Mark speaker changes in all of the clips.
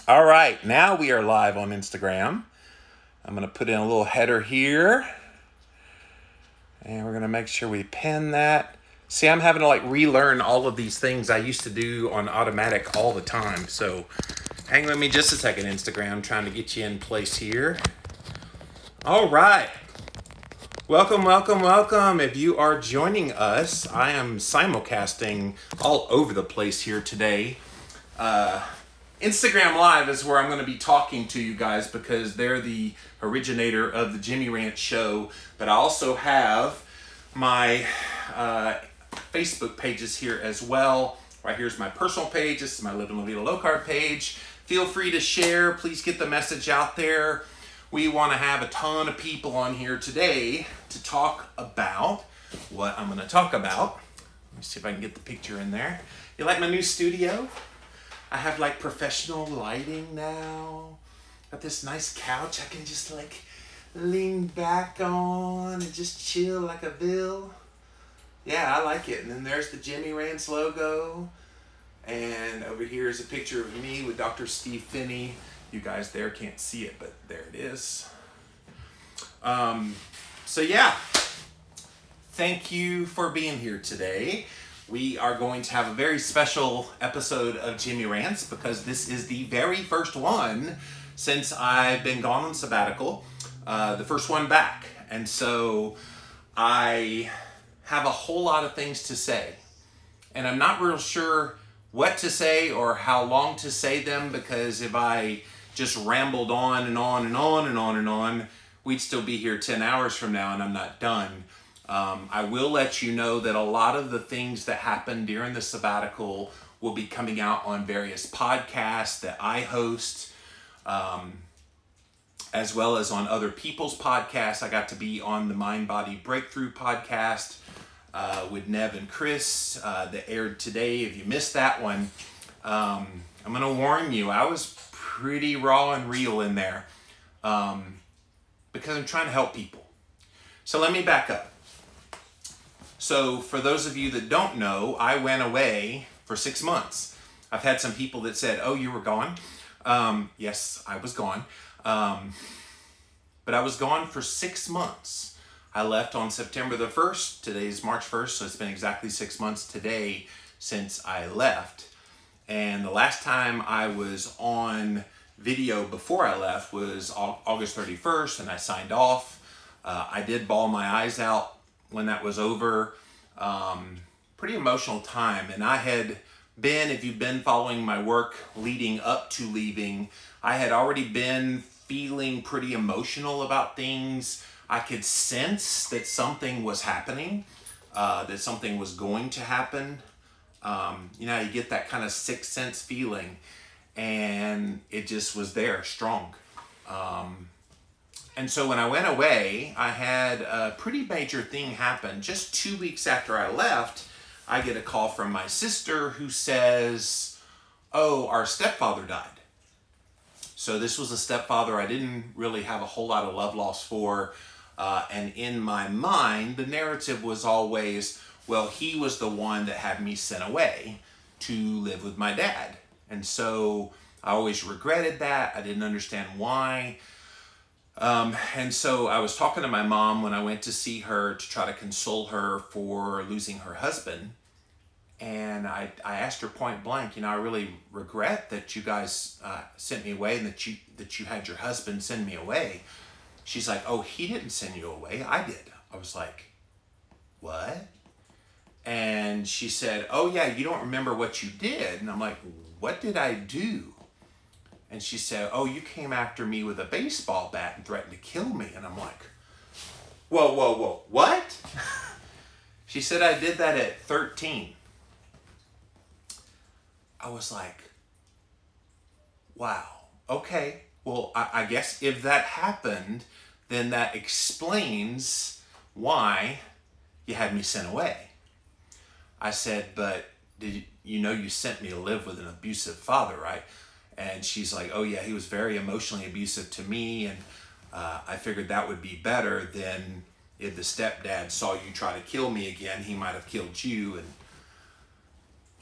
Speaker 1: All right, now we are live on Instagram. I'm going to put in a little header here. And we're going to make sure we pin that. See, I'm having to relearn all of these things I used to do on automatic all the time. So hang with me just a second, Instagram. I'm trying to get you in place here. All right. Welcome, welcome, welcome. If you are joining us, I am simulcasting all over the place here today. Instagram Live is where I'm going to be talking to you guys because they're the originator of the Jimmy Rant show. But I also have my Facebook pages here as well. Right here's my personal page. This is my Living La Vida Low Carb page. Feel free to share. Please get the message out there. We want to have a ton of people on here today to talk about what I'm going to talk about. Let me see if I can get the picture in there. You like my new studio? I have professional lighting now. Got this nice couch I can just lean back on and just chill like a bill. Yeah, I like it. And then there's the Jimmy Rants logo. And over here is a picture of me with Dr. Steve Finney. You guys there can't see it, but there it is. So yeah, thank you for being here today. We are going to have a very special episode of Jimmy Rants because this is the very first one since I've been gone on sabbatical, the first one back. And so I have a whole lot of things to say. And I'm not real sure what to say or how long to say them, because if I just rambled on and on and on and on and on, we'd still be here 10 hours from now and I'm not done. I will let you know that a lot of the things that happened during the sabbatical will be coming out on various podcasts that I host, as well as on other people's podcasts. I got to be on the Mind Body Breakthrough podcast with Nev and Chris that aired today. If you missed that one, I'm going to warn you, I was pretty raw and real in there because I'm trying to help people. So let me back up. So for those of you that don't know, I went away for 6 months. I've had some people that said, oh, you were gone? Yes, I was gone. But I was gone for 6 months. I left on September the 1st. Today's March 1st, so it's been exactly 6 months today since I left. And the last time I was on video before I left was August 31st, and I signed off. I did bawl my eyes out when that was over. Pretty emotional time. And I had been, if you've been following my work leading up to leaving, I had already been feeling pretty emotional about things. I could sense that something was happening, that something was going to happen. You know, you get that kind of sixth sense feeling, and it just was there, strong. And so when I went away, I had a pretty major thing happen. Just 2 weeks after I left, I get a call from my sister who says, oh, our stepfather died. So this was a stepfather I didn't really have a whole lot of love lost for. And in my mind, the narrative was always, well, he was the one that had me sent away to live with my dad. And so I always regretted that. I didn't understand why. And so I was talking to my mom when I went to see her to try to console her for losing her husband. And I asked her point blank, you know, I really regret that you guys sent me away and that you had your husband send me away. She's like, oh, he didn't send you away. I did. I was like, what? And she said, oh, yeah, you don't remember what you did. And I'm like, what did I do? And she said, oh, you came after me with a baseball bat and threatened to kill me. And I'm like, whoa, whoa, whoa, what? She said I did that at 13. I was like, wow, okay. Well, I guess if that happened, then that explains why you had me sent away. I said, but you sent me to live with an abusive father, right? And she's like, oh yeah, he was very emotionally abusive to me, and I figured that would be better than if the stepdad saw you try to kill me again, he might have killed you. And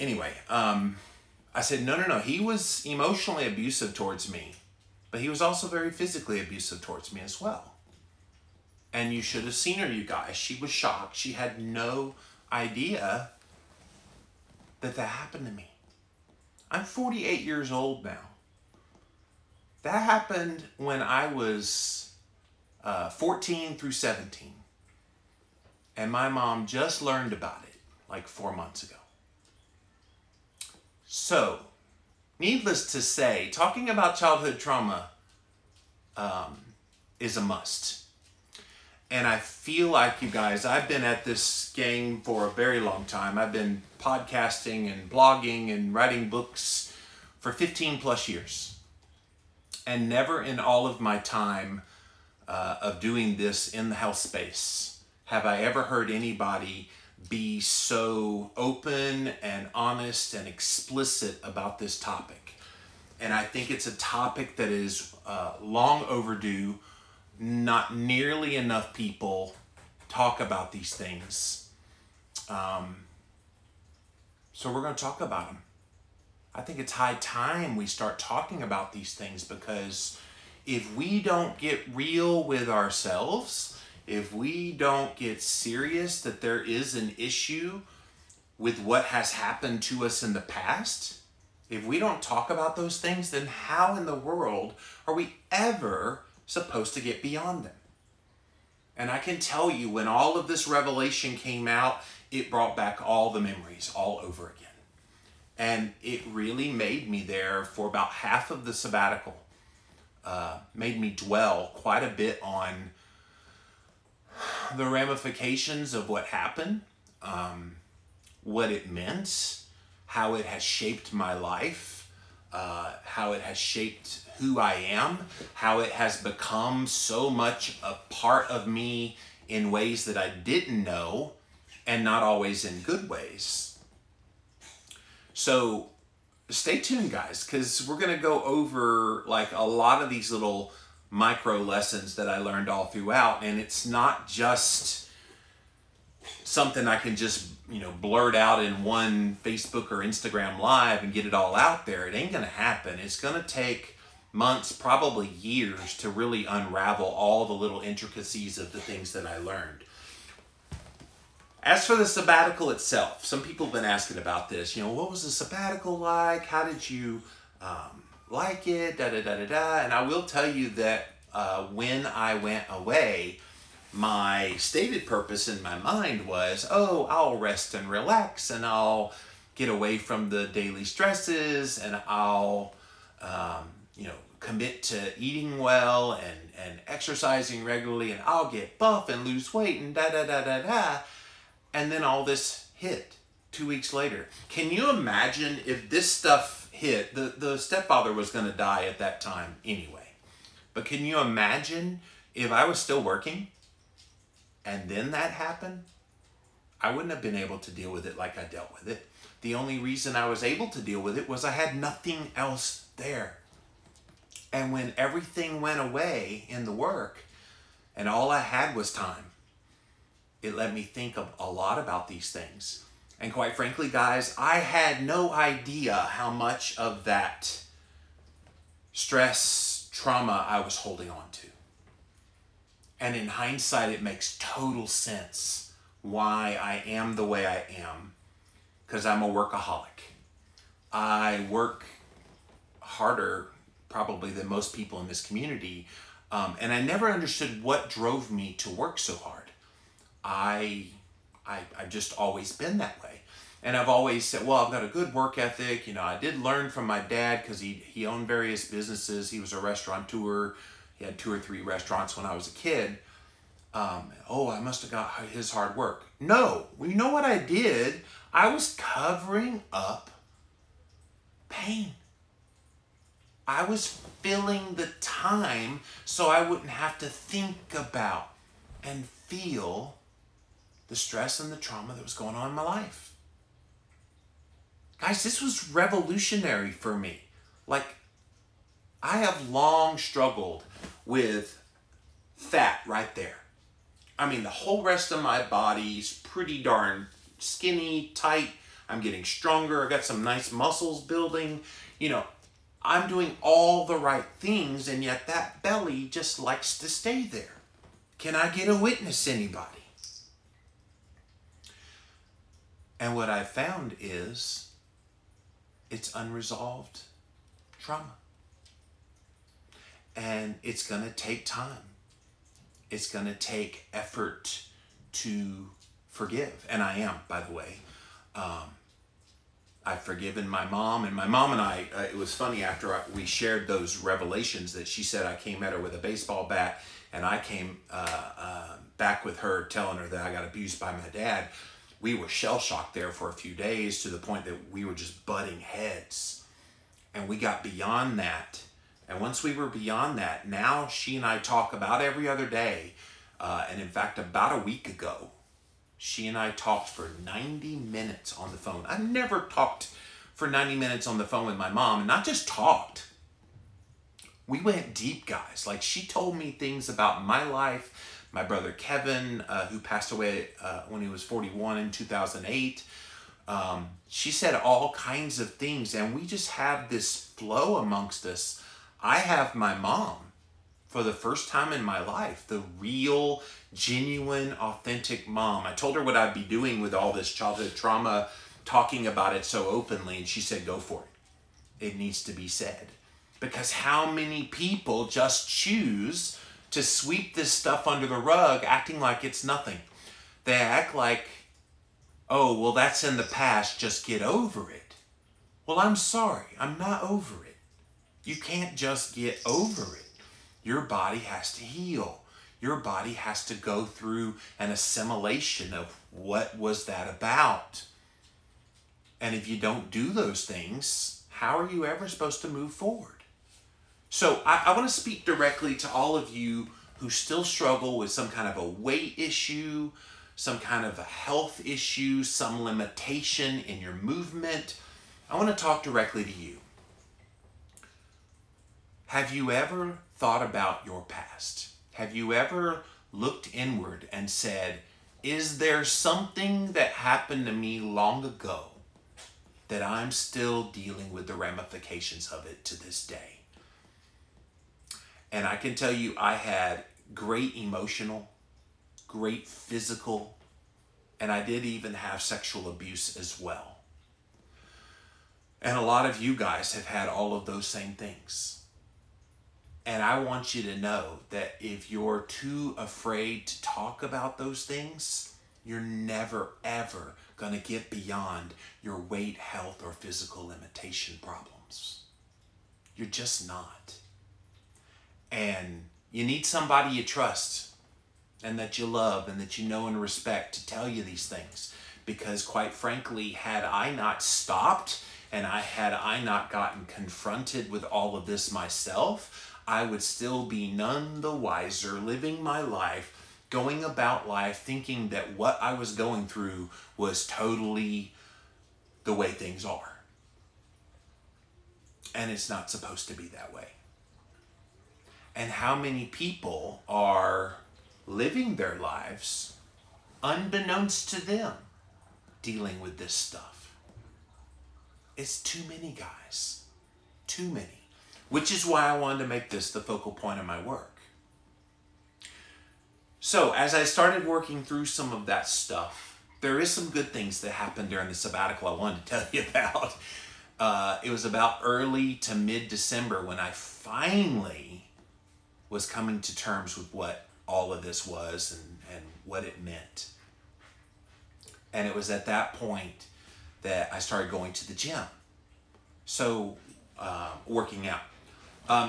Speaker 1: anyway, I said, no, no, no. He was emotionally abusive towards me, but he was also very physically abusive towards me as well. And you should have seen her, you guys. She was shocked. She had no idea that that happened to me. I'm 48 years old now. That happened when I was 14 through 17. And my mom just learned about it like 4 months ago. So, needless to say, talking about childhood trauma is a must. And I feel like, you guys, I've been at this game for a very long time. I've been podcasting and blogging and writing books for 15 plus years. And never in all of my time of doing this in the health space have I ever heard anybody be so open and honest and explicit about this topic. And I think it's a topic that is long overdue. Not nearly enough people talk about these things. So we're going to talk about them. I think it's high time we start talking about these things, because if we don't get real with ourselves, if we don't get serious that there is an issue with what has happened to us in the past, if we don't talk about those things, then how in the world are we ever supposed to get beyond them? And I can tell you, when all of this revelation came out, it brought back all the memories all over again. And it really made me there for about half of the sabbatical. Made me dwell quite a bit on the ramifications of what happened, what it meant, how it has shaped my life, how it has shaped who I am, how it has become so much a part of me in ways that I didn't know, and not always in good ways. So stay tuned, guys, because we're going to go over like a lot of these little micro lessons that I learned all throughout. And it's not just something I can just, blurt out in one Facebook or Instagram live and get it all out there. It ain't going to happen. It's going to take months, probably years, to really unravel all the little intricacies of the things that I learned. As for the sabbatical itself, some people have been asking about this. What was the sabbatical like? How did you like it? And I will tell you that when I went away, my stated purpose in my mind was, I'll rest and relax, and I'll get away from the daily stresses, and I'll, commit to eating well and exercising regularly, and I'll get buff and lose weight and da-da-da-da-da. And then all this hit 2 weeks later. Can you imagine if this stuff hit? The stepfather was going to die at that time anyway. But can you imagine if I was still working and then that happened? I wouldn't have been able to deal with it like I dealt with it. The only reason I was able to deal with it was I had nothing else there. And when everything went away in the work and all I had was time, it let me think a lot about these things. And quite frankly, guys, I had no idea how much of that stress, trauma I was holding on to. And in hindsight, it makes total sense why I am the way I am. Because I'm a workaholic. I work harder probably than most people in this community. And I never understood what drove me to work so hard. I've just always been that way. And I've always said, well, I've got a good work ethic. I did learn from my dad because he owned various businesses. He was a restaurateur. He had 2 or 3 restaurants when I was a kid. I must have got his hard work. No, you know what I did? I was covering up pain. I was filling the time so I wouldn't have to think about and feel the stress and the trauma that was going on in my life. Guys, this was revolutionary for me. Like, I have long struggled with fat right there. I mean, the whole rest of my body's pretty darn skinny, tight. I'm getting stronger. I got some nice muscles building. You know, I'm doing all the right things, and yet that belly just likes to stay there. Can I get a witness, anybody? And what I found is it's unresolved trauma. And it's going to take time. It's going to take effort to forgive. And I am, by the way. I've forgiven my mom. And my mom and I, it was funny after we shared those revelations that she said I came at her with a baseball bat. And I came back with her telling her that I got abused by my dad. We were shell-shocked there for a few days to the point that we were just butting heads. And we got beyond that. And once we were beyond that, now she and I talk about every other day. And in fact, about a week ago, she and I talked for 90 minutes on the phone. I never talked for 90 minutes on the phone with my mom, and not just talked. We went deep, guys. Like, she told me things about my life, my brother Kevin, who passed away when he was 41 in 2008. She said all kinds of things, and we just have this flow amongst us. I have my mom, for the first time in my life, the real, genuine, authentic mom. I told her what I'd be doing with all this childhood trauma, talking about it so openly, and she said, go for it. It needs to be said. Because how many people just choose to sweep this stuff under the rug, acting like it's nothing? They act like, oh, well, that's in the past, just get over it. Well, I'm sorry, I'm not over it. You can't just get over it. Your body has to heal. Your body has to go through an assimilation of what was that about. And if you don't do those things, how are you ever supposed to move forward? So I want to speak directly to all of you who still struggle with some kind of a weight issue, some kind of a health issue, some limitation in your movement. I want to talk directly to you. Have you ever thought about your past? Have you ever looked inward and said, is there something that happened to me long ago that I'm still dealing with the ramifications of it to this day? And I can tell you, I had great emotional, great physical, and I did even have sexual abuse as well. And a lot of you guys have had all of those same things. And I want you to know that if you're too afraid to talk about those things, you're never, ever going to get beyond your weight, health, or physical limitation problems. You're just not. And you need somebody you trust and that you love and that you know and respect to tell you these things. Because quite frankly, had I not stopped and had I not gotten confronted with all of this myself, I would still be none the wiser, living my life, going about life, thinking that what I was going through was totally the way things are. And it's not supposed to be that way. And how many people are living their lives, unbeknownst to them, dealing with this stuff? It's too many, guys. Too many. Which is why I wanted to make this the focal point of my work. So as I started working through some of that stuff, there is some good things that happened during the sabbatical I wanted to tell you about. It was about early to mid-December when I finally was coming to terms with what all of this was and what it meant. And it was at that point that I started going to the gym. So working out.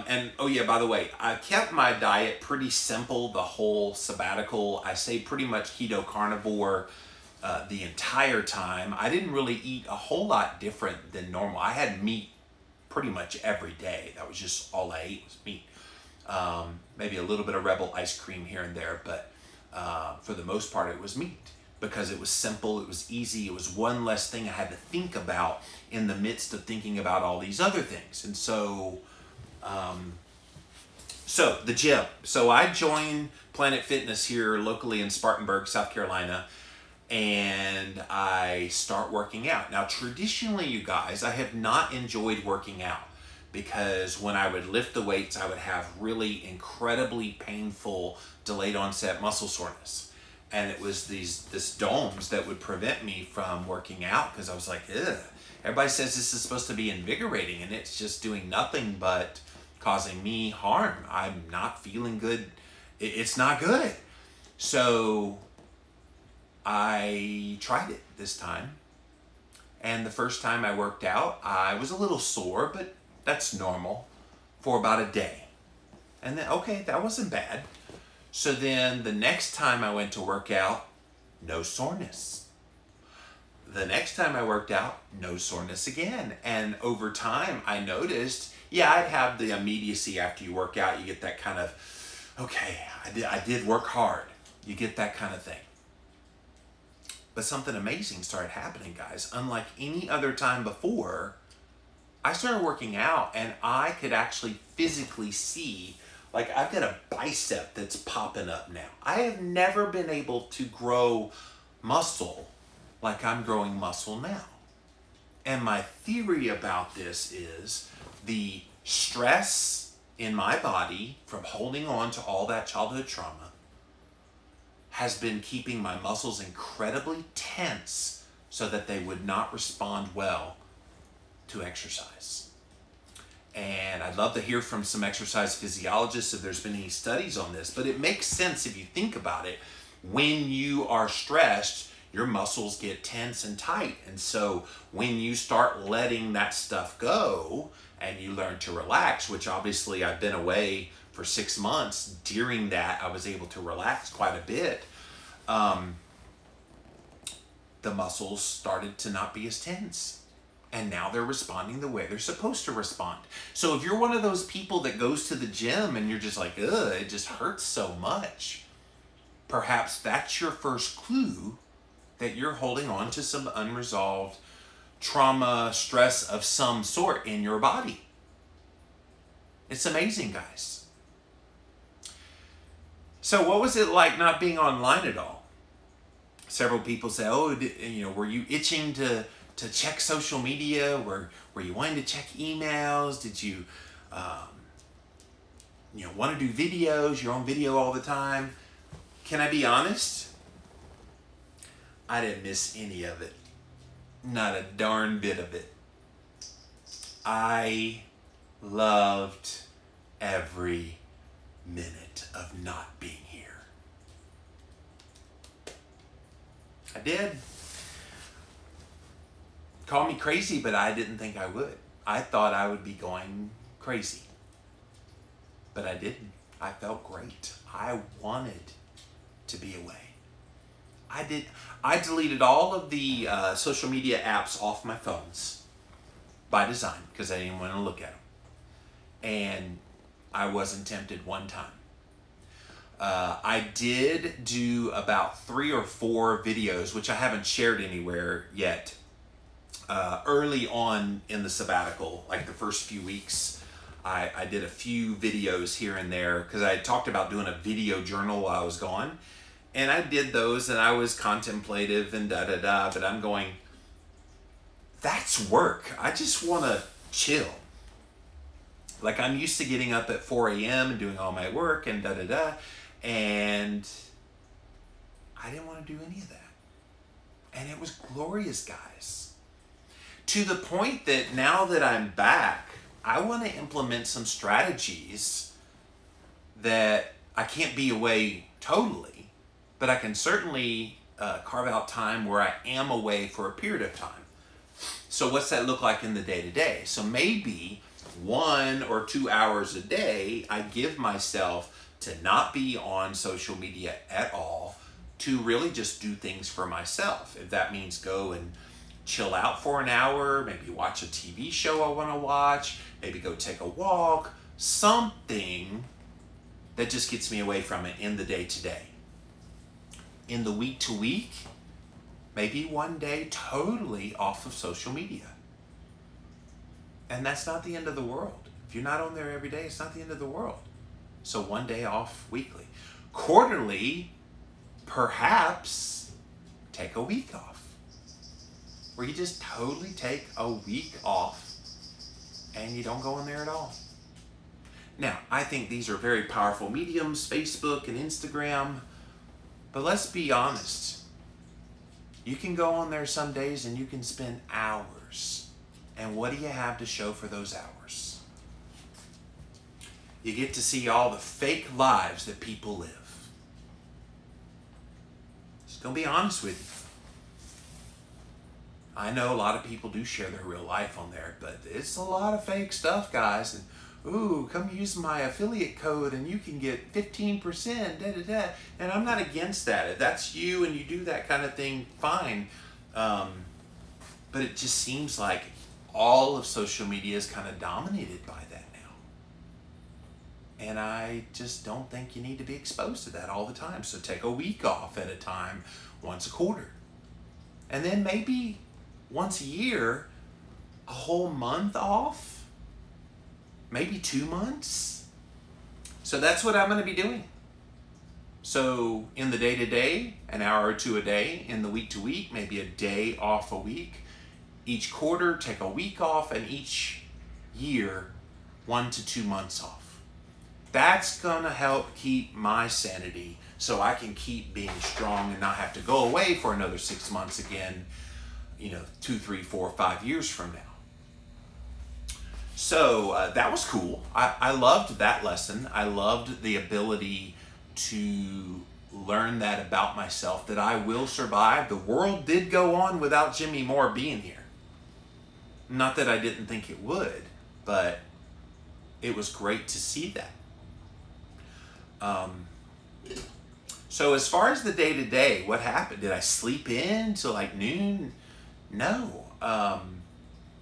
Speaker 1: And oh yeah, by the way, I kept my diet pretty simple the whole sabbatical. I stayed pretty much keto carnivore the entire time. I didn't really eat a whole lot different than normal. I had meat pretty much every day. That was just all I ate was meat. Maybe a little bit of Rebel ice cream here and there, but for the most part it was meat. Because it was simple, it was easy, it was one less thing I had to think about in the midst of thinking about all these other things. And so, the gym. So I joined Planet Fitness here locally in Spartanburg, South Carolina. and I start working out. Now, traditionally, you guys, I have not enjoyed working out because when I would lift the weights, I would have really incredibly painful delayed onset muscle soreness. And it was this DOMS that would prevent me from working out because I was like, ugh. Everybody says this is supposed to be invigorating, and it's just doing nothing but causing me harm. I'm not feeling good. It's not good. So I tried it this time. And the first time I worked out, I was a little sore, but that's normal, for about a day. And then, okay, that wasn't bad. So then the next time I went to work out, no soreness. The next time I worked out, no soreness again. And over time, I noticed, yeah, I'd have the immediacy after you work out. You get that kind of, okay, I did work hard. You get that kind of thing. But something amazing started happening, guys. Unlike any other time before, I started working out and I could actually physically see, like I've got a bicep that's popping up now. I have never been able to grow muscle like I'm growing muscle now. And my theory about this is the stress in my body from holding on to all that childhood trauma has been keeping my muscles incredibly tense so that they would not respond well to exercise. And I'd love to hear from some exercise physiologists if there's been any studies on this, but it makes sense if you think about it. When you are stressed, your muscles get tense and tight. And so when you start letting that stuff go and you learn to relax, which obviously I've been away for 6 months, during that I was able to relax quite a bit. The muscles started to not be as tense. And now they're responding the way they're supposed to respond. So if you're one of those people that goes to the gym and you're just like, ugh, it just hurts so much, perhaps that's your first clue that you're holding on to some unresolved trauma, stress of some sort in your body. It's amazing, guys. So what was it like not being online at all? Several people say, oh, were you itching to check social media? Were you wanting to check emails? Did you, want to do videos? You're on video all the time. Can I be honest? I didn't miss any of it. Not a darn bit of it. I loved every minute of not being here. I did. Call me crazy, but I didn't think I would. I thought I would be going crazy. But I didn't. I felt great. I wanted to be away. I deleted all of the social media apps off my phones by design because I didn't want to look at them. And I wasn't tempted one time. I did do about 3 or 4 videos, which I haven't shared anywhere yet. Early on in the sabbatical, like the first few weeks, I did a few videos here and there because I had talked about doing a video journal while I was gone. And I did those and I was contemplative and da-da-da, but I'm going, that's work. I just want to chill. Like I'm used to getting up at 4 a.m. and doing all my work and da-da-da, and I didn't want to do any of that. And it was glorious, guys. To the point that now that I'm back, I want to implement some strategies that I can't be away totally, but I can certainly carve out time where I am away for a period of time. So what's that look like in the day-to-day? So maybe 1 or 2 hours a day, I give myself to not be on social media at all, to really just do things for myself. If that means go and chill out for an hour, maybe watch a TV show I want to watch, maybe go take a walk, something that just gets me away from it in the day-to-day. In the week-to-week, maybe one day totally off of social media. And that's not the end of the world. If you're not on there every day, it's not the end of the world. So one day off weekly. Quarterly, perhaps take a week off. Where you just totally take a week off and you don't go in there at all. Now, I think these are very powerful mediums, Facebook and Instagram, but let's be honest. You can go on there some days and you can spend hours. And what do you have to show for those hours? You get to see all the fake lives that people live. Just gonna be honest with you. I know a lot of people do share their real life on there, but it's a lot of fake stuff, guys. And ooh, come use my affiliate code and you can get 15%, da da da. And I'm not against that. If that's you and you do that kind of thing, fine. But it just seems like all of social media is kind of dominated by that now. And I just don't think you need to be exposed to that all the time. So take a week off at a time, once a quarter. And then maybe once a year, a whole month off, maybe 2 months. So that's what I'm going to be doing. So in the day-to-day, an hour or two a day. In the week-to-week, maybe a day off a week. Each quarter, take a week off, and each year, 1 to 2 months off. That's going to help keep my sanity so I can keep being strong and not have to go away for another 6 months again, 2, 3, 4, 5 years from now. So that was cool. I loved that lesson. I loved the ability to learn that about myself, that I will survive. The world did go on without Jimmy Moore being here. Not that I didn't think it would, but it was great to see that. So as far as the day-to-day, what happened? Did I sleep in till like noon? No.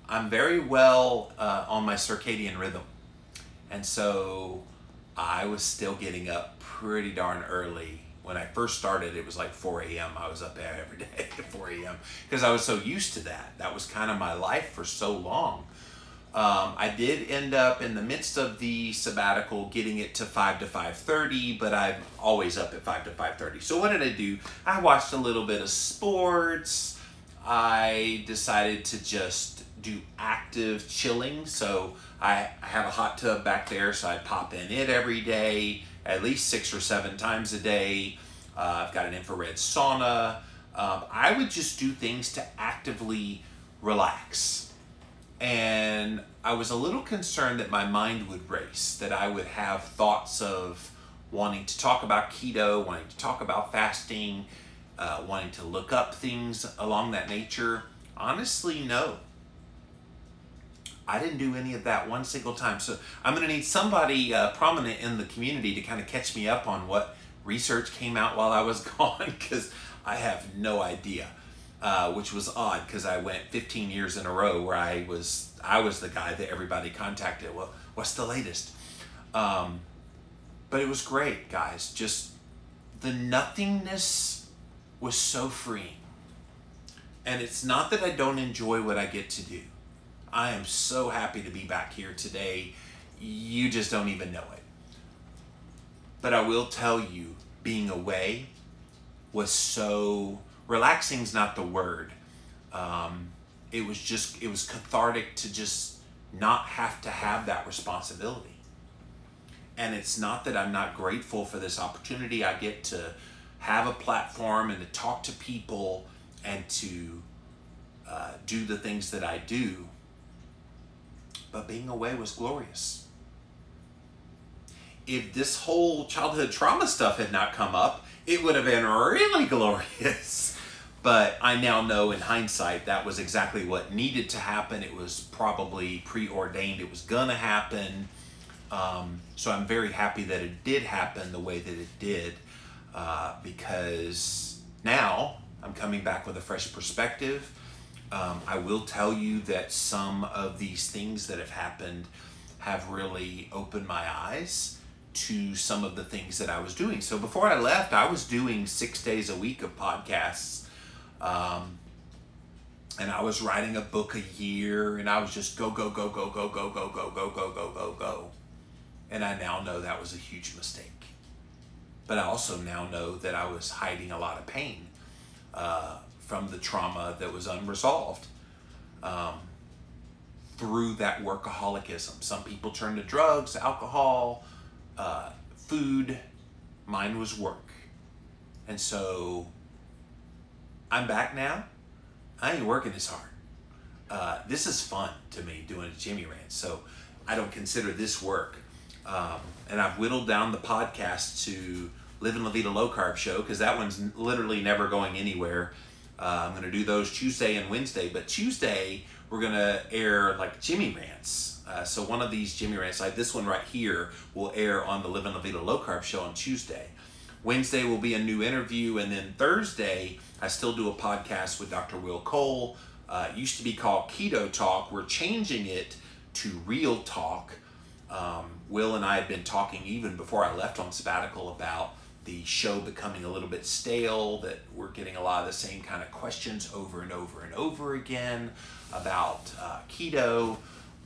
Speaker 1: I'm very well on my circadian rhythm. And so I was still getting up pretty darn early. When I first started, it was like 4 a.m. I was up there every day at 4 a.m. because I was so used to that. That was kind of my life for so long. I did end up in the midst of the sabbatical getting it to 5 to 5:30, but I'm always up at 5 to 5:30. So what did I do? I watched a little bit of sports. I decided to just do active chilling. So I have a hot tub back there, so I pop in it every day, at least 6 or 7 times a day. I've got an infrared sauna. I would just do things to actively relax. And I was a little concerned that my mind would race, that I would have thoughts of wanting to talk about keto, wanting to talk about fasting, wanting to look up things along that nature. Honestly, no. I didn't do any of that one single time. So I'm going to need somebody prominent in the community to kind of catch me up on what research came out while I was gone, because I have no idea. Which was odd, because I went 15 years in a row where I was the guy that everybody contacted. Well, what's the latest? But it was great, guys. Just the nothingness was so freeing. And it's not that I don't enjoy what I get to do. I am so happy to be back here today. You just don't even know it. But I will tell you, being away was so... Relaxing's not the word. It was cathartic to just not have to have that responsibility. And it's not that I'm not grateful for this opportunity. I get to have a platform and to talk to people and to do the things that I do. But being away was glorious. If this whole childhood trauma stuff had not come up, it would have been really glorious. But I now know in hindsight that was exactly what needed to happen. It was probably preordained. It was gonna happen. So I'm very happy that it did happen the way that it did, because now I'm coming back with a fresh perspective. I will tell you that some of these things that have happened have really opened my eyes to some of the things that I was doing. So before I left, I was doing 6 days a week of podcasts. And I was writing a book a year, and I was just go, go, go, go, go, go, go, go, go, go, go, go, go. And I now know that was a huge mistake. But I also now know that I was hiding a lot of pain. from the trauma that was unresolved through that workaholicism. Some people turn to drugs, alcohol, food. Mine was work. And so I'm back now. I ain't working as hard. This is fun to me, doing a Jimmy Rant, so I don't consider this work. And I've whittled down the podcast to Living La Vida Low Carb Show, because that one's literally never going anywhere. I'm going to do those Tuesday and Wednesday, but Tuesday we're going to air like Jimmy Rants. So one of these Jimmy Rants, like this one right here, will air on the Living La Vida Low Carb Show on Tuesday. Wednesday will be a new interview, and then Thursday I still do a podcast with Dr. Will Cole. It used to be called Keto Talk. We're changing it to Real Talk. Will and I had been talking even before I left on sabbatical about the show becoming a little bit stale, that we're getting a lot of the same kind of questions over and over and over again about keto,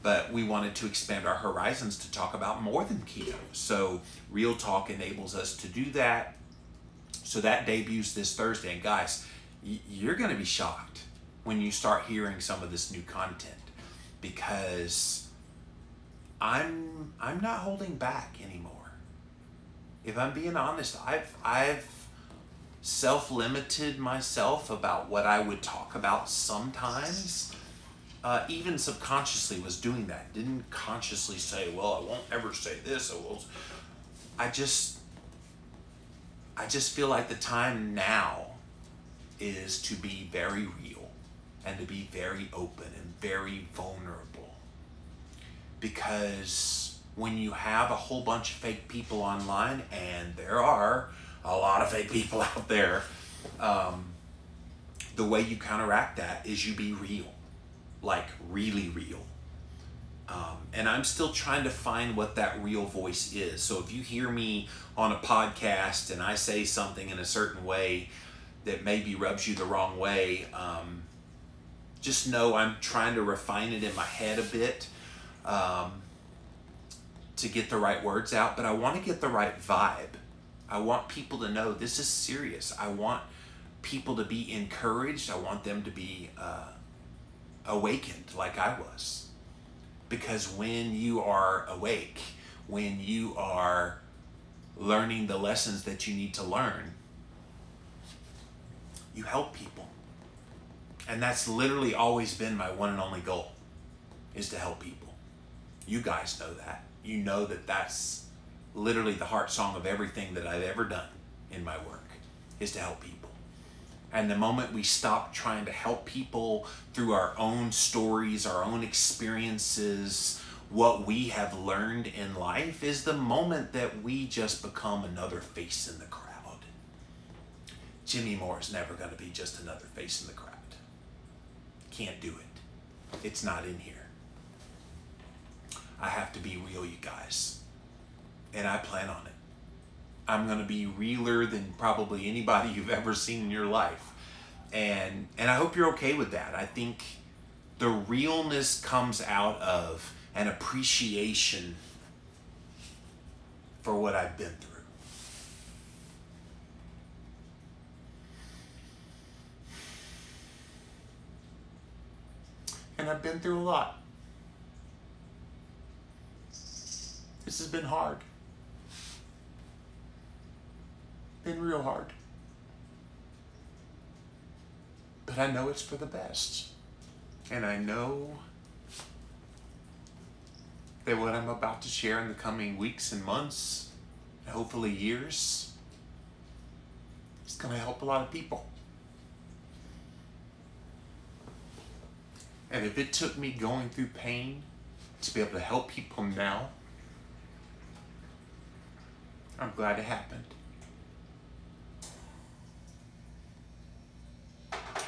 Speaker 1: but we wanted to expand our horizons to talk about more than keto. So Real Talk enables us to do that. So that debuts this Thursday. And guys, you're going to be shocked when you start hearing some of this new content, because I'm not holding back anymore. If I'm being honest, I've self-limited myself about what I would talk about sometimes. Even subconsciously was doing that. Didn't consciously say, well, I won't ever say this. I just feel like the time now is to be very real and to be very open and very vulnerable. Because when you have a whole bunch of fake people online, and there are a lot of fake people out there, the way you counteract that is you be real, like really real. And I'm still trying to find what that real voice is. So if you hear me on a podcast and I say something in a certain way that maybe rubs you the wrong way, just know I'm trying to refine it in my head a bit, to get the right words out, but I want to get the right vibe. I want people to know this is serious. I want people to be encouraged. I want them to be awakened like I was. Because when you are awake, when you are learning the lessons that you need to learn, you help people. And that's literally always been my one and only goal, is to help people. You guys know that. You know that that's literally the heart song of everything that I've ever done in my work, is to help people. And the moment we stop trying to help people through our own stories, our own experiences, what we have learned in life, is the moment that we just become another face in the crowd. Jimmy Moore is never going to be just another face in the crowd. Can't do it. It's not in here. I have to be real, you guys. And I plan on it. I'm going to be realer than probably anybody you've ever seen in your life. And I hope you're okay with that. I think the realness comes out of an appreciation for what I've been through. And I've been through a lot. This has been hard. Been real hard. But I know it's for the best. And I know that what I'm about to share in the coming weeks and months, and hopefully years, is going to help a lot of people. And if it took me going through pain to be able to help people now, I'm glad it happened.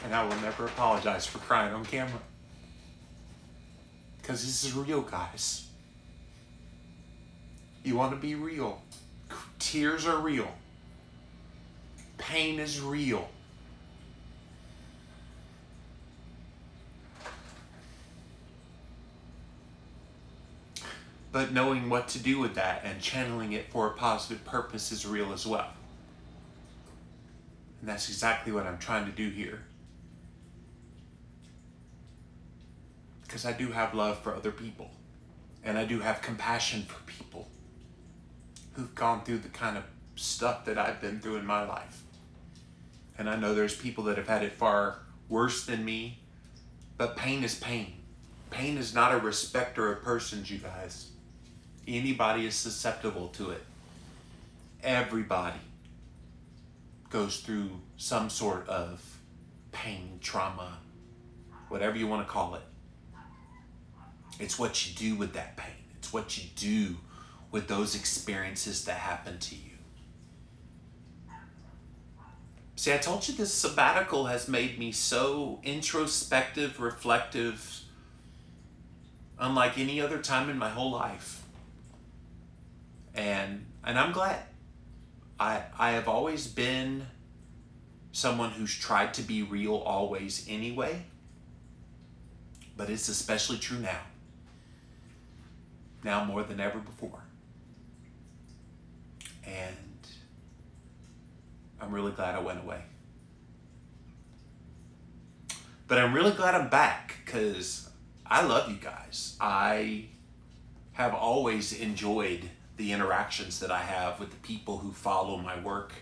Speaker 1: And I will never apologize for crying on camera. Because this is real, guys. You want to be real. Tears are real. Pain is real. But knowing what to do with that and channeling it for a positive purpose is real as well. And that's exactly what I'm trying to do here. Because I do have love for other people. And I do have compassion for people who've gone through the kind of stuff that I've been through in my life. And I know there's people that have had it far worse than me, but pain is pain. Pain is not a respecter of persons, you guys. Anybody is susceptible to it. Everybody goes through some sort of pain, trauma, whatever you want to call it. It's what you do with that pain. It's what you do with those experiences that happen to you. See, I told you this sabbatical has made me so introspective, reflective, unlike any other time in my whole life. And I'm glad. I have always been someone who's tried to be real always anyway, but it's especially true now. Now more than ever before. And I'm really glad I went away. But I'm really glad I'm back because I love you guys. I have always enjoyed the interactions that I have with the people who follow my work.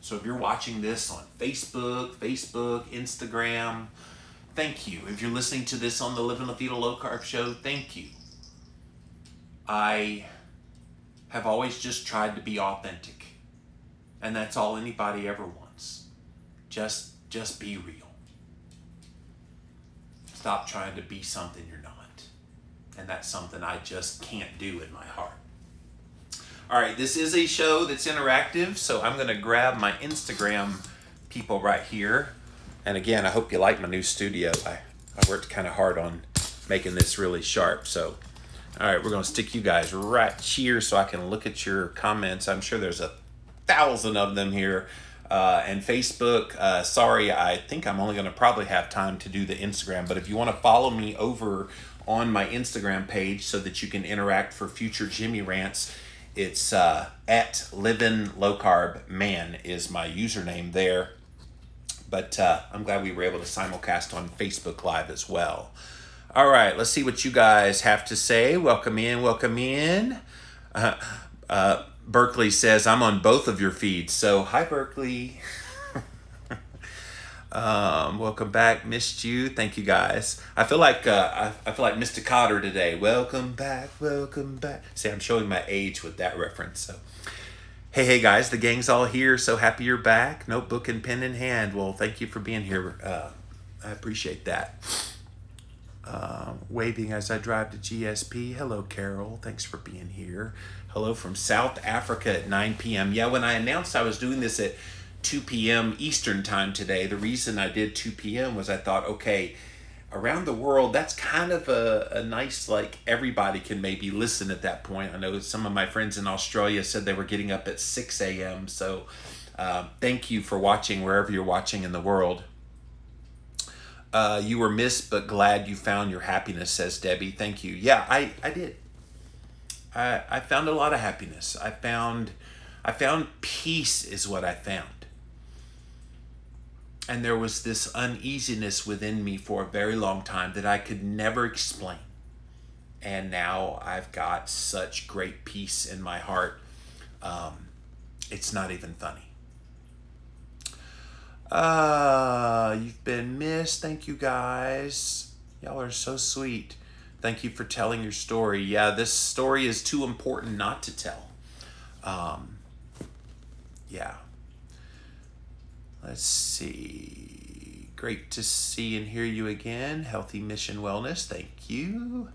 Speaker 1: So if you're watching this on Facebook, Instagram, thank you. If you're listening to this on the Living La Vida Low Carb Show, thank you. I have always just tried to be authentic. And that's all anybody ever wants. Just be real. Stop trying to be something you're not. And that's something I just can't do in my heart. All right, this is a show that's interactive, so I'm gonna grab my Instagram people right here. And again, I hope you like my new studio. I worked kind of hard on making this really sharp, so. All right, we're gonna stick you guys right here so I can look at your comments. I'm sure there's 1,000 of them here. And Facebook, sorry, I think I'm only gonna probably have time to do the Instagram, but if you wanna follow me over on my Instagram page so that you can interact for future Jimmy rants, it's at Livin' Low Carb Man is my username there. But I'm glad we were able to simulcast on Facebook Live as well. All right, let's see what you guys have to say. Welcome in, welcome in. Berkeley says, I'm on both of your feeds. So, hi, Berkeley. Welcome back. Missed you. Thank you, guys. I feel like Mr. Cotter today. Welcome back, welcome back. See, I'm showing my age with that reference. So, hey, guys, the gang's all here. So happy you're back. Notebook and pen in hand. Well, thank you for being here. I appreciate that. Waving as I drive to GSP. Hello, Carol. Thanks for being here. Hello from South Africa at 9 p.m. Yeah, when I announced I was doing this at 2 p.m. Eastern time today, the reason I did 2 p.m. was I thought, okay, around the world, that's kind of a nice, like, everybody can maybe listen at that point. I know some of my friends in Australia said they were getting up at 6 a.m. So thank you for watching wherever you're watching in the world. You were missed, but glad you found your happiness, says Debbie. Thank you. Yeah, I did. I found a lot of happiness. I found peace is what I found. And there was this uneasiness within me for a very long time that I could never explain. And now I've got such great peace in my heart. It's not even funny. You've been missed. Thank you, guys. Y'all are so sweet. Thank you for telling your story. Yeah, this story is too important not to tell. Yeah. Let's see. Great to see and hear you again. Healthy Mission Wellness. Thank you.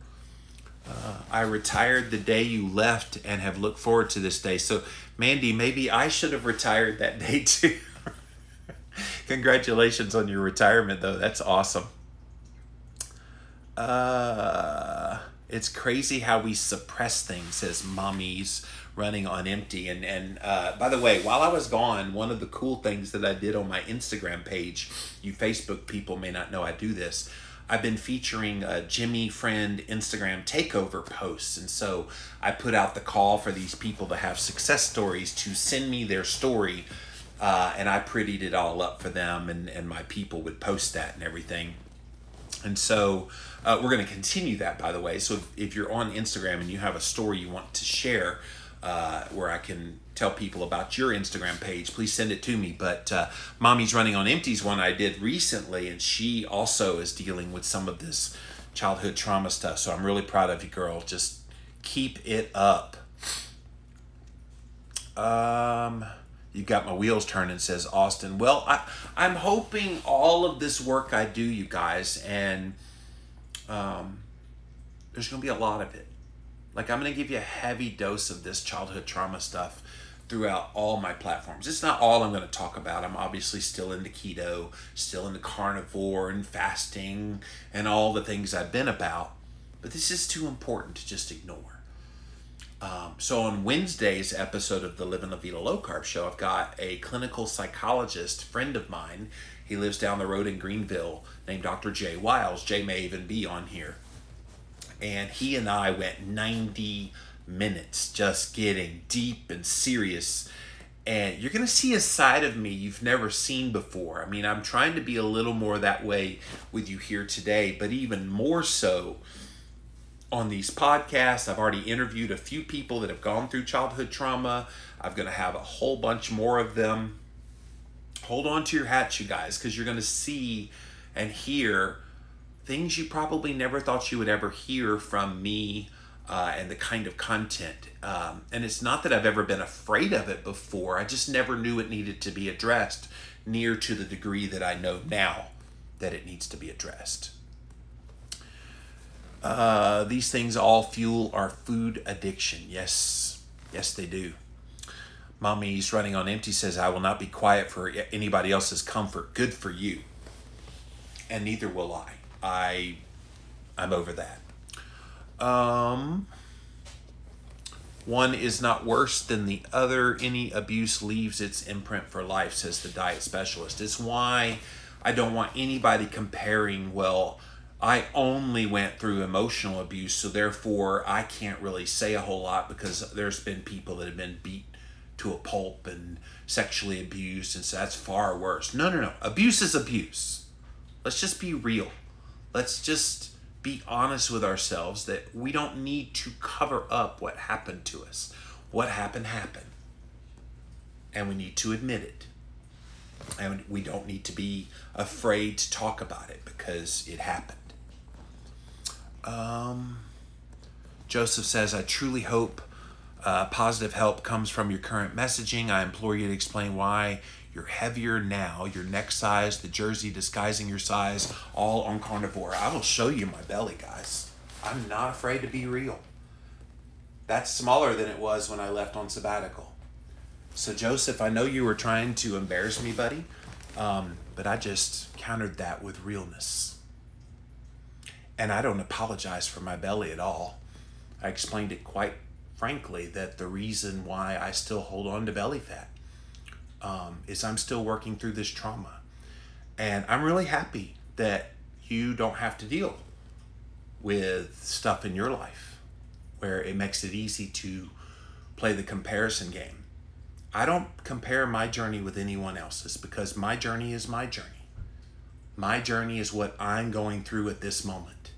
Speaker 1: I retired the day you left and have looked forward to this day. So, Mandy, maybe I should have retired that day too. Congratulations on your retirement, though. That's awesome. It's crazy how we suppress things, says Mommy's running on empty. And by the way, while I was gone, one of the cool things that I did on my Instagram page, you Facebook people may not know I do this, I've been featuring Jimmy Friend Instagram takeover posts. And so I put out the call for these people to have success stories to send me their story And I prettied it all up for them, and my people would post that and everything. And so we're going to continue that, by the way. So if you're on Instagram and you have a story you want to share where I can tell people about your Instagram page, please send it to me. But Mommy's Running on Empty's one I did recently, and she also is dealing with some of this childhood trauma stuff. So I'm really proud of you, girl. Just keep it up. You got my wheels turning, says Austin. Well, I'm hoping all of this work I do, you guys, and there's going to be a lot of it. Like, I'm going to give you a heavy dose of this childhood trauma stuff throughout all my platforms. It's not all I'm going to talk about. I'm obviously still into keto, still into carnivore and fasting and all the things I've been about, but this is too important to just ignore. So on Wednesday's episode of the Living La Vida Low Carb Show, I've got a clinical psychologist friend of mine. He lives down the road in Greenville, named Dr. Jay Wiles. Jay may even be on here. And he and I went 90 minutes just getting deep and serious. And you're going to see a side of me you've never seen before. I mean, I'm trying to be a little more that way with you here today, but even more so on these podcasts. I've already interviewed a few people that have gone through childhood trauma. I'm going to have a whole bunch more of them. Hold on to your hats, you guys, because you're going to see and hear things you probably never thought you would ever hear from me and the kind of content. And it's not that I've ever been afraid of it before. I just never knew it needed to be addressed near to the degree that I know now that it needs to be addressed. These things all fuel our food addiction. Yes, they do. Mommy's Running on Empty says, I will not be quiet for anybody else's comfort. Good for you. And neither will I. I'm over that. One is not worse than the other. Any abuse leaves its imprint for life, says the diet specialist. It's why I don't want anybody comparing, well, I only went through emotional abuse, so therefore I can't really say a whole lot because there's been people that have been beat to a pulp and sexually abused, and so that's far worse. No. Abuse is abuse. Let's just be real. Let's just be honest with ourselves that we don't need to cover up what happened to us. What happened, happened. And we need to admit it. And we don't need to be afraid to talk about it because it happened. Joseph says, I truly hope positive help comes from your current messaging. I implore you to explain why you're heavier now, your neck size, the jersey disguising your size, all on carnivore. I will show you my belly, guys. I'm not afraid to be real. That's smaller than it was when I left on sabbatical. So Joseph, I know you were trying to embarrass me, buddy, but I just countered that with realness. And I don't apologize for my belly at all. I explained it quite frankly that the reason why I still hold on to belly fat is I'm still working through this trauma. And I'm really happy that you don't have to deal with stuff in your life where it makes it easy to play the comparison game. I don't compare my journey with anyone else's because my journey is my journey. My journey is what I'm going through at this moment.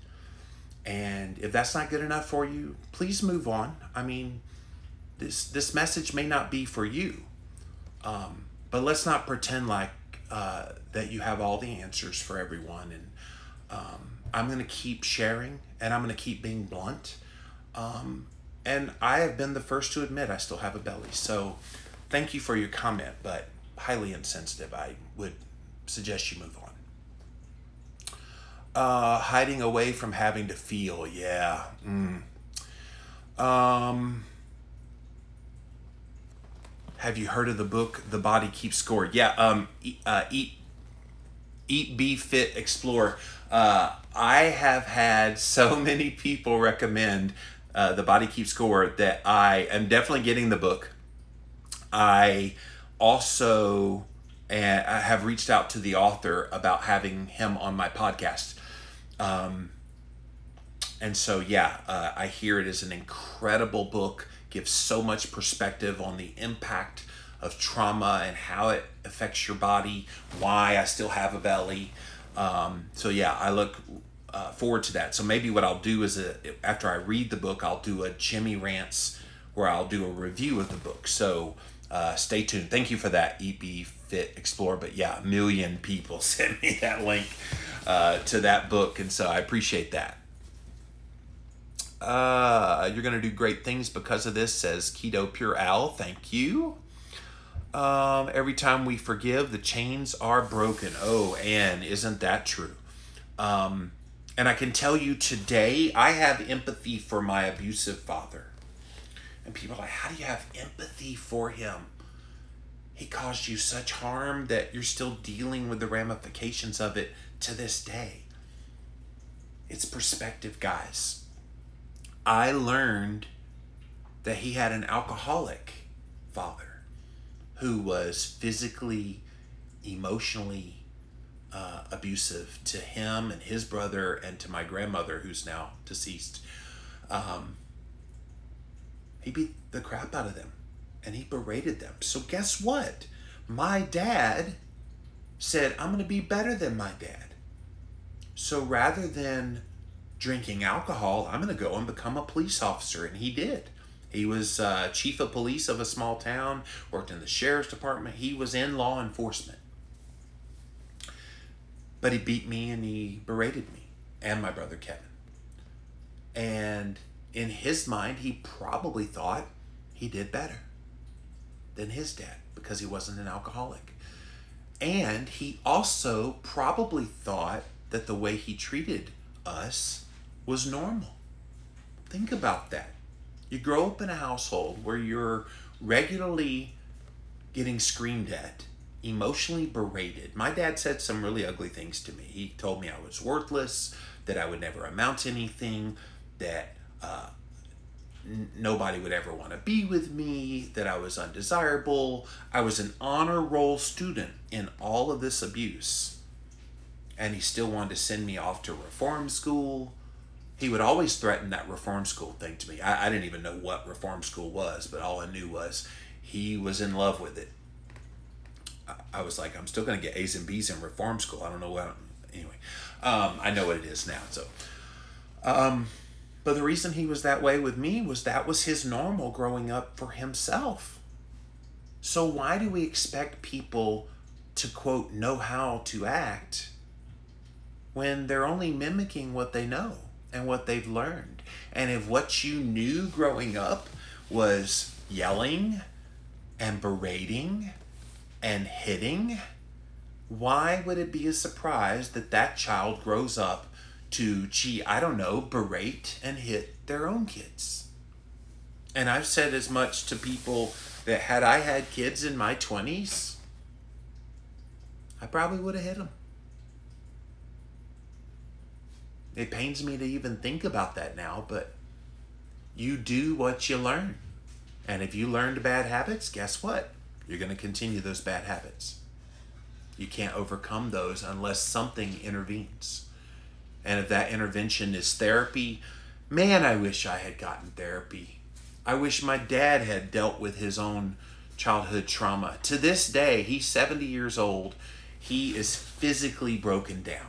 Speaker 1: And if that's not good enough for you, please move on. I mean, this message may not be for you, but let's not pretend like that you have all the answers for everyone. And I'm going to keep sharing, and I'm going to keep being blunt. And I have been the first to admit I still have a belly. So thank you for your comment, but highly insensitive. I would suggest you move on. Hiding away from having to feel. Yeah. Have you heard of the book, The Body Keeps Score? Yeah. Eat, Be Fit, Explore. I have had so many people recommend The Body Keeps Score that I am definitely getting the book. I also I have reached out to the author about having him on my podcast. And so, yeah, I hear it is an incredible book, gives so much perspective on the impact trauma and how it affects your body, why I still have a belly. So yeah, I look forward to that. So maybe what I'll do is, after I read the book, I'll do a Jimmy Rants where I'll do a review of the book. So stay tuned. Thank you for that, EP Fit Explorer. But yeah, 1 million people sent me that link to that book, and so I appreciate that. You're gonna do great things because of this, says Keto Pure Al. Thank you. Every time we forgive, the chains are broken. Oh, and isn't that true? And I can tell you today, I have empathy for my abusive father. And people are like, how do you have empathy for him? He caused you such harm that you're still dealing with the ramifications of it to this day. It's perspective, guys. I learned that he had an alcoholic father who was physically, emotionally abusive to him and his brother and to my grandmother, who's now deceased. He beat the crap out of them and he berated them. So guess what? My dad said, I'm going to be better than my dad. So rather than drinking alcohol, I'm going to go and become a police officer. And he did. He was chief of police of a small town, worked in the sheriff's department. He was in law enforcement. But he beat me and he berated me and my brother Kevin. And in his mind, he probably thought he did better than his dad because he wasn't an alcoholic. And he also probably thought that the way he treated us was normal. Think about that. You grow up in a household where you're regularly getting screamed at, emotionally berated. My dad said some really ugly things to me. He told me I was worthless, that I would never amount to anything, that nobody would ever want to be with me, that I was undesirable. I was an honor roll student in all of this abuse. And he still wanted to send me off to reform school. He would always threaten that reform school thing to me. I didn't even know what reform school was, but all I knew was he was in love with it. I was like, I'm still going to get A's and B's in reform school. I don't know what. Anyway, I know what it is now. So, but the reason he was that way with me was that was his normal growing up for himself. So why do we expect people to, quote, know how to act when they're only mimicking what they know and what they've learned? And if what you knew growing up was yelling and berating and hitting, why would it be a surprise that that child grows up to, gee, I don't know, berate and hit their own kids? And I've said as much to people that had I had kids in my 20s, I probably would have hit them. It pains me to even think about that now, but you do what you learn. And if you learned bad habits, guess what? You're going to continue those bad habits. You can't overcome those unless something intervenes. And if that intervention is therapy, man, I wish I had gotten therapy. I wish my dad had dealt with his own childhood trauma. To this day, he's 70 years old. He is physically broken down.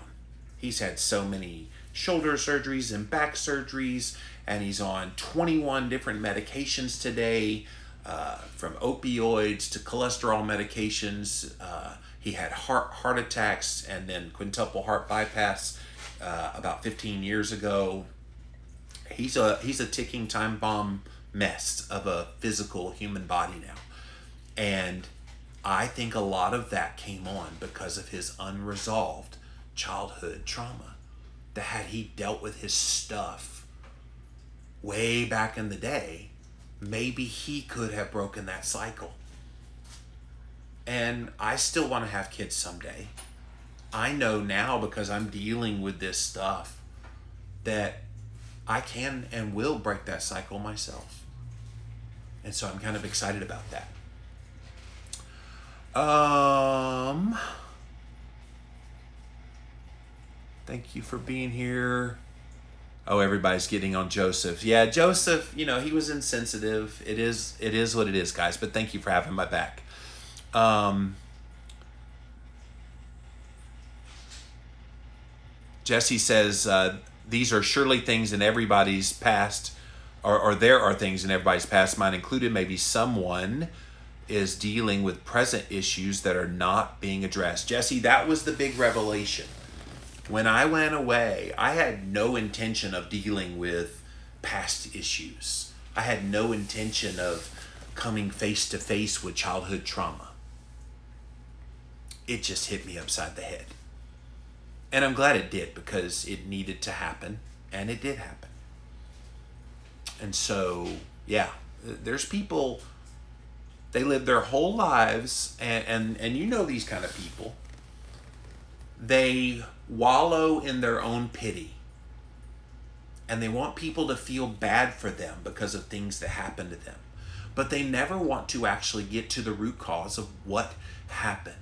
Speaker 1: He's had so many shoulder surgeries and back surgeries, and he's on 21 different medications today, from opioids to cholesterol medications. He had heart attacks and then quintuple heart bypass about 15 years ago. He's a ticking time bomb mess of a physical human body now. And I think a lot of that came on because of his unresolved childhood trauma. That had he dealt with his stuff way back in the day, maybe he could have broken that cycle. And I still want to have kids someday. I know now, because I'm dealing with this stuff, that I can and will break that cycle myself. And so I'm kind of excited about that. Thank you for being here. Oh, everybody's getting on Joseph. Yeah, Joseph, he was insensitive. It is what it is, guys. But thank you for having my back. Jesse says, these are surely things in everybody's past, or there are things in everybody's past, mine included. Maybe someone is dealing with present issues that are not being addressed. Jesse, that was the big revelation. When I went away, I had no intention of dealing with past issues. I had no intention of coming face to face with childhood trauma. It just hit me upside the head. And I'm glad it did, because it needed to happen, and it did happen. And so, yeah, there's people, they live their whole lives, and you know these kind of people. They wallow in their own pity, and they want people to feel bad for them because of things that happen to them. But they never want to actually get to the root cause of what happened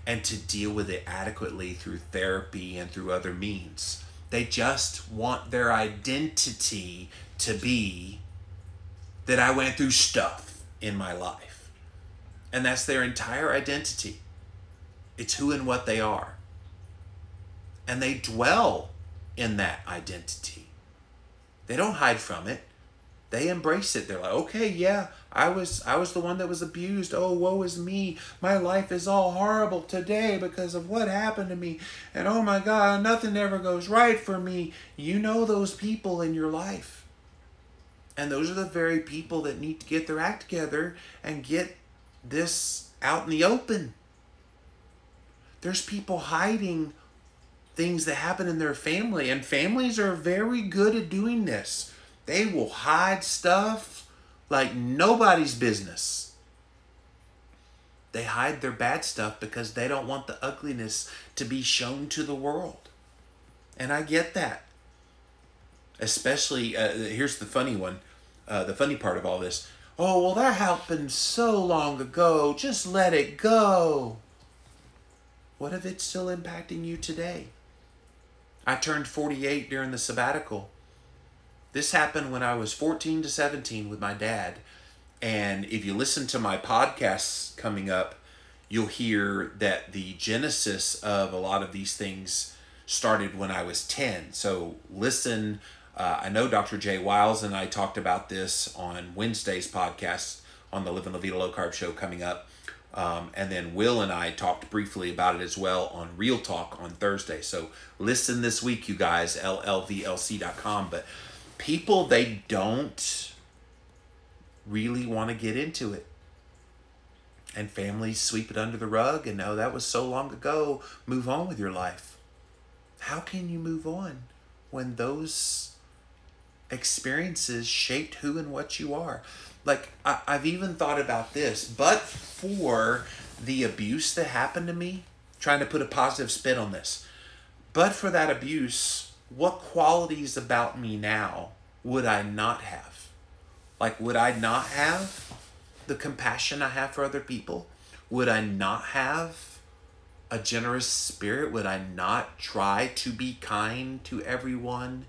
Speaker 1: and to deal with it adequately through therapy and through other means. They just want their identity to be that I went through stuff in my life. And that's their entire identity. It's who and what they are. And they dwell in that identity. They don't hide from it. They embrace it. They're like, okay, yeah, I was the one that was abused. Oh, woe is me. My life is all horrible today because of what happened to me. And oh my God, nothing ever goes right for me. You know those people in your life. And those are the very people that need to get their act together and get this out in the open. There's people hiding things that happen in their family, and families are very good at doing this. They will hide stuff like nobody's business. They hide their bad stuff because they don't want the ugliness to be shown to the world. And I get that. Especially, here's the funny one, the funny part of all this. Oh, well, that happened so long ago. Just let it go. What if it's still impacting you today? I turned 48 during the sabbatical. This happened when I was 14 to 17 with my dad. And if you listen to my podcasts coming up, you'll hear that the genesis of a lot of these things started when I was 10. So listen, I know Dr. Jay Wiles and I talked about this on Wednesday's podcast on the Living La Vida Low Carb show coming up. And then Will and I talked briefly about it as well on Real Talk on Thursday. So listen this week, you guys, llvlc.com. But people, they don't really want to get into it. And families sweep it under the rug and know that was so long ago. Move on with your life. How can you move on when those experiences shaped who and what you are? Like, I've even thought about this, but for the abuse that happened to me, trying to put a positive spin on this, but for that abuse, what qualities about me now would I not have? Like, would I not have the compassion I have for other people? Would I not have a generous spirit? Would I not try to be kind to everyone?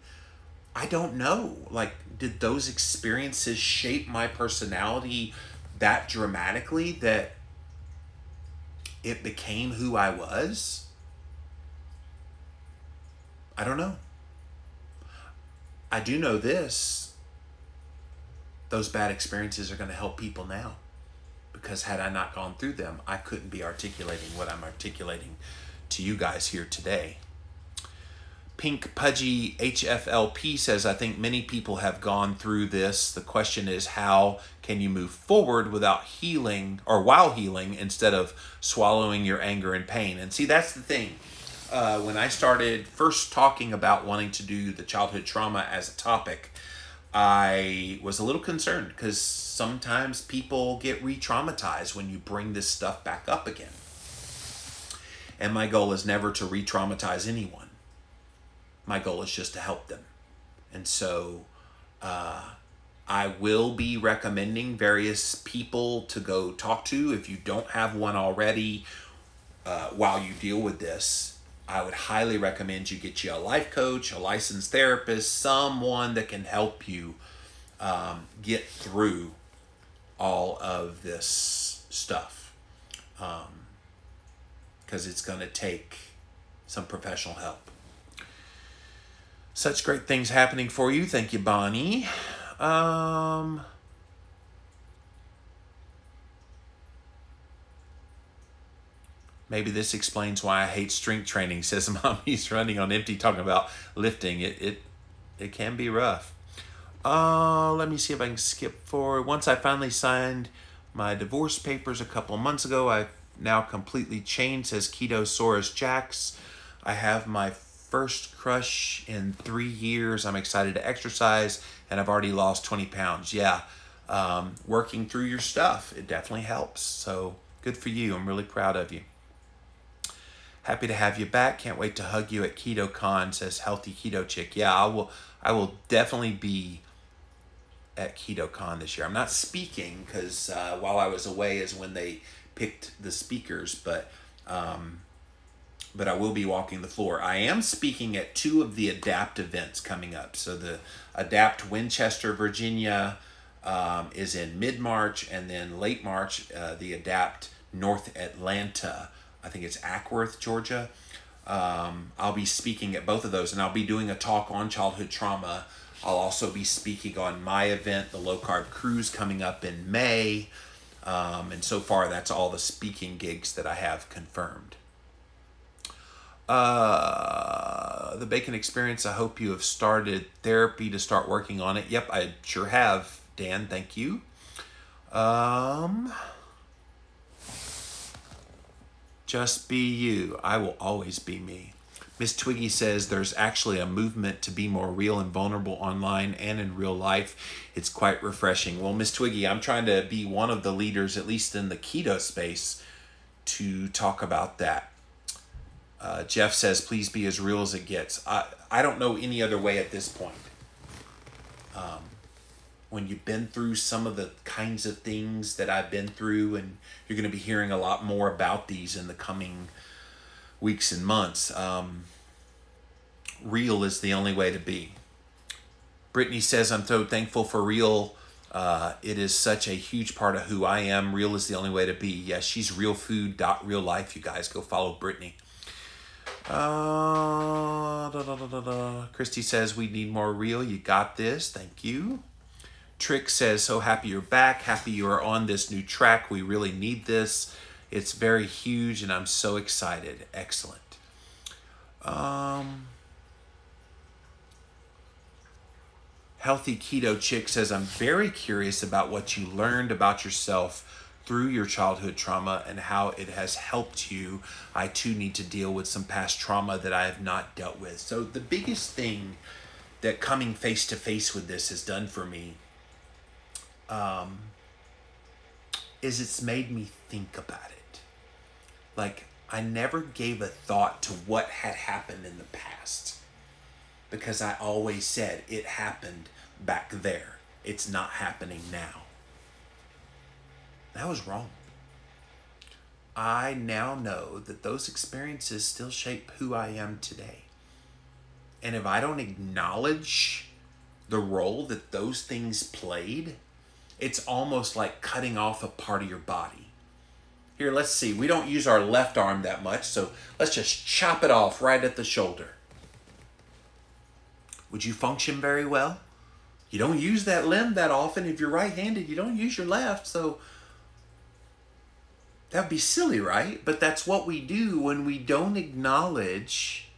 Speaker 1: I don't know. Like, did those experiences shape my personality that dramatically that it became who I was? I don't know. I do know this. Those bad experiences are going to help people now. Because had I not gone through them, I couldn't be articulating what I'm articulating to you guys here today. Pink Pudgy HFLP says, I think many people have gone through this. The question is, how can you move forward without healing, or while healing, instead of swallowing your anger and pain? And see, that's the thing. When I started first talking about wanting to do the childhood trauma as a topic, I was a little concerned because sometimes people get re-traumatized when you bring this stuff back up again. And my goal is never to re-traumatize anyone. My goal is just to help them. And so I will be recommending various people to go talk to. If you don't have one already while you deal with this, I would highly recommend you get you a life coach, a licensed therapist, someone that can help you get through all of this stuff. because it's going to take some professional help. Such great things happening for you. Thank you, Bonnie. Maybe this explains why I hate strength training, says Mommy's running on empty, talking about lifting. It can be rough. Let me see if I can skip forward. Once I finally signed my divorce papers a couple of months ago, I've now completely changed, says Ketosaurus Jax. I have my first crush in 3 years. I'm excited to exercise, and I've already lost 20 pounds. Yeah, working through your stuff, it definitely helps. So good for you. I'm really proud of you. Happy to have you back. Can't wait to hug you at KetoCon, says Healthy Keto Chick. Yeah, I will definitely be at KetoCon this year. I'm not speaking because while I was away is when they picked the speakers, but I will be walking the floor. I am speaking at 2 of the ADAPT events coming up. So the ADAPT Winchester, Virginia is in mid-March, and then late March, the ADAPT North Atlanta, I think it's Ackworth, Georgia. I'll be speaking at both of those, and I'll be doing a talk on childhood trauma. I'll also be speaking on my event, the Low Carb Cruise, coming up in May. And so far, that's all the speaking gigs that I have confirmed. The Bacon Experience, I hope you have started therapy to start working on it. Yep, I sure have, Dan. Thank you. Just be you. I will always be me. Miss Twiggy says there's actually a movement to be more real and vulnerable online and in real life. It's quite refreshing. Well, Miss Twiggy, I'm trying to be one of the leaders, at least in the keto space, to talk about that. Jeff says, please be as real as it gets. I don't know any other way at this point. When you've been through some of the kinds of things that I've been through, and you're going to be hearing a lot more about these in the coming weeks and months, real is the only way to be. Brittany says, I'm so thankful for real. It is such a huge part of who I am. Real is the only way to be. Yes, she's realfood.reallife. You guys go follow Brittany. Christy says, we need more real. You got this. Thank you. Trick says, so happy you're back. Happy you are on this new track. We really need this. It's very huge, and I'm so excited. Excellent. Healthy Keto Chick says, I'm very curious about what you learned about yourself through your childhood trauma and how it has helped you. I too need to deal with some past trauma that I have not dealt with. So the biggest thing that coming face to face with this has done for me is it's made me think about it. Like, I never gave a thought to what had happened in the past, because I always said it happened back there. It's not happening now. That was wrong. I now know that those experiences still shape who I am today. And if I don't acknowledge the role that those things played, it's almost like cutting off a part of your body. Here, let's see. We don't use our left arm that much, so let's just chop it off right at the shoulder. Would you function very well? You don't use that limb that often. If you're right-handed, you don't use your left, so that would be silly, right? But that's what we do when we don't acknowledge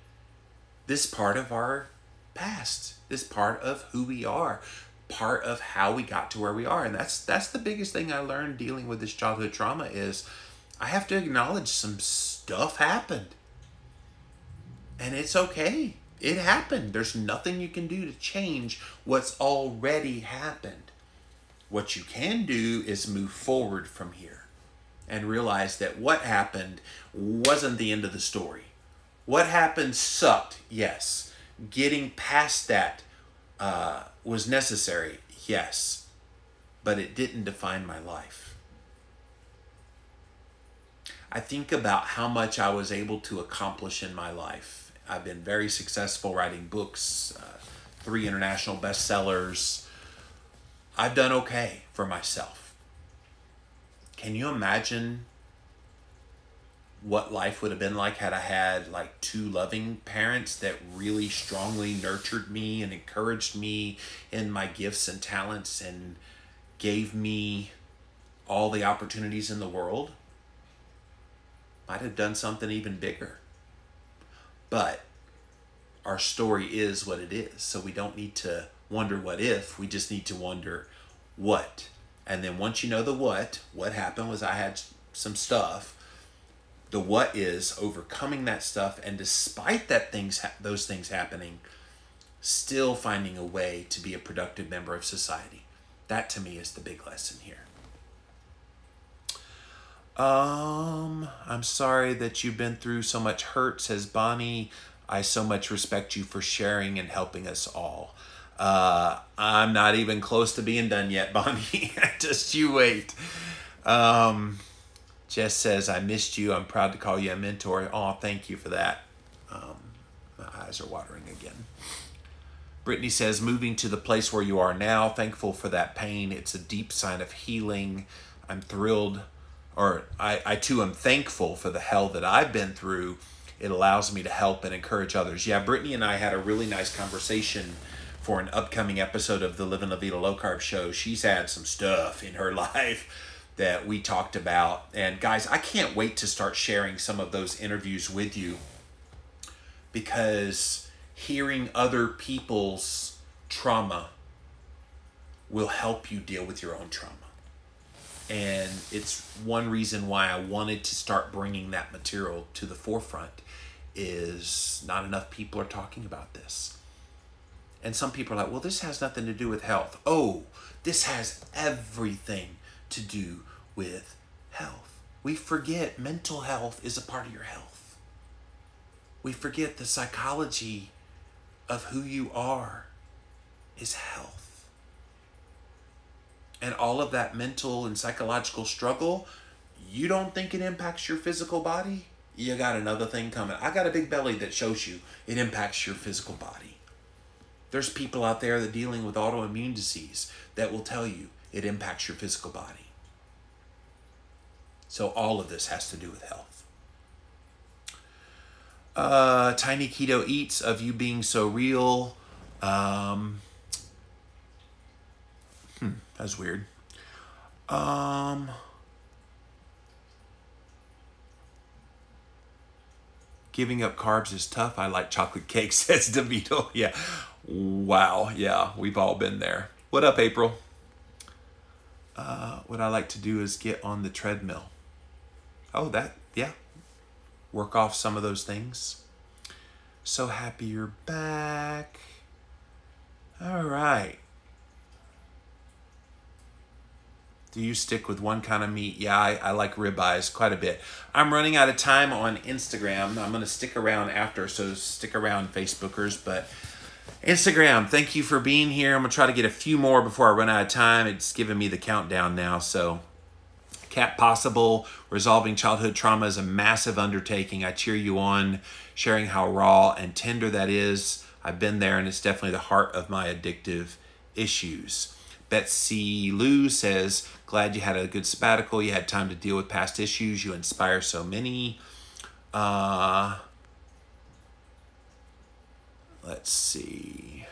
Speaker 1: this part of our past, this part of who we are, part of how we got to where we are. And that's the biggest thing I learned dealing with this childhood trauma is I have to acknowledge some stuff happened. And it's okay. It happened. There's nothing you can do to change what's already happened. What you can do is move forward from here and realize that what happened wasn't the end of the story. What happened sucked, yes. Getting past that was necessary, yes. But it didn't define my life. I think about how much I was able to accomplish in my life. I've been very successful writing books, 3 international bestsellers. I've done okay for myself. Can you imagine what life would have been like had I had like 2 loving parents that really strongly nurtured me and encouraged me in my gifts and talents and gave me all the opportunities in the world. Might have done something even bigger. But our story is what it is. So we don't need to wonder what if, we just need to wonder what. And then once you know the what happened was I had some stuff. The what is overcoming that stuff, and despite that those things happening, still finding a way to be a productive member of society. That to me is the big lesson here. I'm sorry that you've been through so much hurt, says Bonnie. I so much respect you for sharing and helping us all. I'm not even close to being done yet, Bonnie. Just you wait. Jess says, I missed you. I'm proud to call you a mentor. Oh, thank you for that. My eyes are watering again. Brittany says, moving to the place where you are now, thankful for that pain. It's a deep sign of healing. I'm thrilled, or I too am thankful for the hell that I've been through. It allows me to help and encourage others. Yeah, Brittany and I had a really nice conversation for an upcoming episode of the Living La Vida Low Carb show. She's had some stuff in her life that we talked about. And guys, I can't wait to start sharing some of those interviews with you, because hearing other people's trauma will help you deal with your own trauma. And it's one reason why I wanted to start bringing that material to the forefront, is not enough people are talking about this. And some people are like, well, this has nothing to do with health. Oh, this has everything to do with health. We forget mental health is a part of your health. We forget the psychology of who you are is health. And all of that mental and psychological struggle, you don't think it impacts your physical body? You got another thing coming. I got a big belly that shows you it impacts your physical body. There's people out there that are dealing with autoimmune disease that will tell you it impacts your physical body. So all of this has to do with health. Tiny Keto Eats, of you being so real. That's weird. Giving up carbs is tough. I like chocolate cake, says DeVito. Yeah. Wow. Yeah, we've all been there. What up, April? What I like to do is get on the treadmill. Oh, yeah. Work off some of those things. So happy you're back. All right. Do you stick with one kind of meat? Yeah, I like ribeyes quite a bit. I'm running out of time on Instagram. I'm going to stick around after, so stick around, Facebookers. But Instagram, thank you for being here. I'm going to try to get a few more before I run out of time. It's giving me the countdown now. So, Cat Possible, resolving childhood trauma is a massive undertaking. I cheer you on, sharing how raw and tender that is. I've been there, and it's definitely the heart of my addictive issues. Betsy Lou says, glad you had a good sabbatical. You had time to deal with past issues. You inspire so many. Let's see.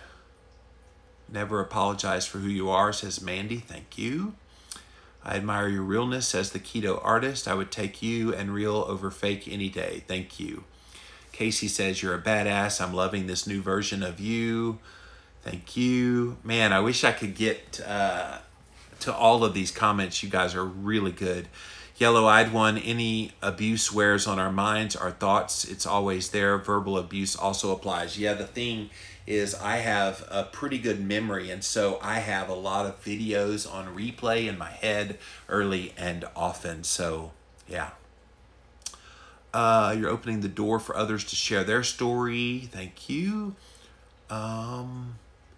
Speaker 1: Never apologize for who you are, says Mandy. Thank you. I admire your realness, says the keto artist. I would take you and real over fake any day. Thank you. Casey says, you're a badass. I'm loving this new version of you. Thank you. Man, I wish I could get to all of these comments. You guys are really good. Yellow-eyed one, any abuse wears on our minds, our thoughts. It's always there. Verbal abuse also applies. Yeah, the thing is I have a pretty good memory, and so I have a lot of videos on replay in my head early and often. So, yeah. You're opening the door for others to share their story. Thank you.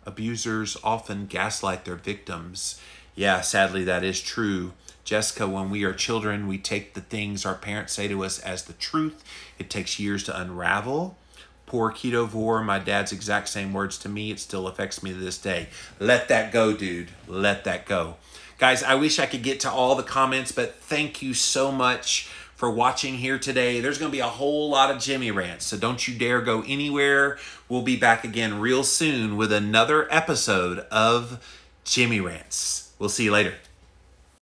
Speaker 1: Abusers often gaslight their victims. Yeah, sadly, that is true. Jessica, when we are children, we take the things our parents say to us as the truth. It takes years to unravel. Poor ketovore, my dad's exact same words to me. It still affects me to this day. Let that go, dude. Let that go. Guys, I wish I could get to all the comments, but thank you so much for watching here today. There's going to be a whole lot of Jimmy rants, so don't you dare go anywhere. We'll be back again real soon with another episode of Jimmy Rants. We'll see you later.